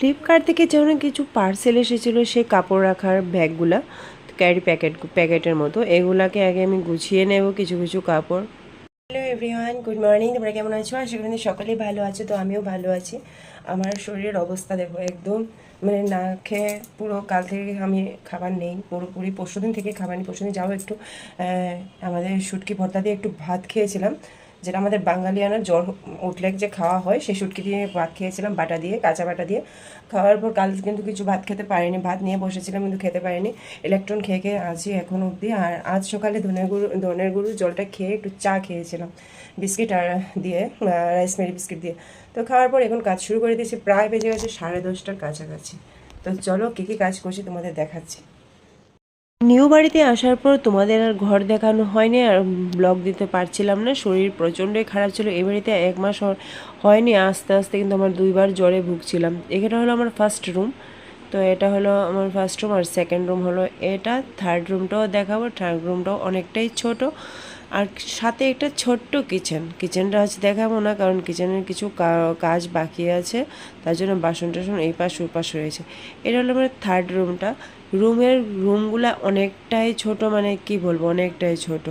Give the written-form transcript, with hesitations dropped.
Flipkart থেকে যেমন কিছু পার্সেল এসেছিলো সেই কাপড় রাখার ব্যাগগুলা, ক্যারি প্যাকেটের মতো, এগুলাকে আগে আমি গুছিয়ে নেব কিছু কিছু কাপড়। Hello everyone, good morning. তোমরা কেমন আছো? আশা করি সকলেই ভালো আছো। তো আমিও ভালো আছি। আমার শরীরের অবস্থা দেখো, একদম মানে না খেয়ে পুরো কাল থেকে আমি খাবার নেই, পুরোপুরি পরশুদিন থেকে খাবার নেই। পরশুদিন যাও একটু আমাদের শুটকি ভর্তা দিয়ে একটু ভাত খেয়েছিলাম, যেটা আমাদের বাঙালিয়ানার জ্বর উঠলে যে খাওয়া হয়, সেই শুটকি দিয়ে ভাত খেয়েছিলাম, বাটা দিয়ে, কাঁচা বাটা দিয়ে। খাওয়ার পর কাল কিন্তু কিছু ভাত খেতে পারিনি, ভাত নিয়ে বসেছিলাম কিন্তু খেতে পারিনি। ইলেকট্রন খেয়ে খেয়ে আছি এখন অবধি। আর আজ সকালে ধনের গুঁড়োর জলটা খেয়ে একটু চা খেয়েছিলাম বিস্কিট আর দিয়ে, রাইসমেরি বিস্কিট দিয়ে। তো খাওয়ার পর এখন কাজ শুরু করে দিয়েছি, প্রায় বেজে গেছে 10:30টার কাছাকাছি। তো চলো কী কী কাজ করছি তোমাদের দেখাচ্ছি। নিউ বাড়িতে আসার পর তোমাদের আর ঘর দেখানো হয়নি, আর ব্লগ দিতে পারছিলাম না, শরীর প্রচণ্ডই খারাপ ছিল। এই বাড়িতে 1 মাস হয়নি, আস্তে আস্তে কিন্তু আমার 2বার জ্বরে ভুগছিলাম। এখানে হলো আমার ফার্স্ট রুম, তো এটা হলো আমার ফার্স্ট রুম। আর সেকেন্ড রুম হলো এটা। থার্ড রুমটাও দেখাবো। থার্ড রুমটাও অনেকটাই ছোট, আর সাথে একটা ছোট্ট কিচেনটা আজ দেখাবো না, কারণ কিচেনের কিছু কাজ বাকি আছে, তার জন্য বাসন টাসন এই পাশ ওই পাশ রয়েছে। এটা হলো আমার থার্ড রুমটা। রুমগুলা অনেকটাই ছোট, মানে কি বলবো, অনেকটাই ছোট।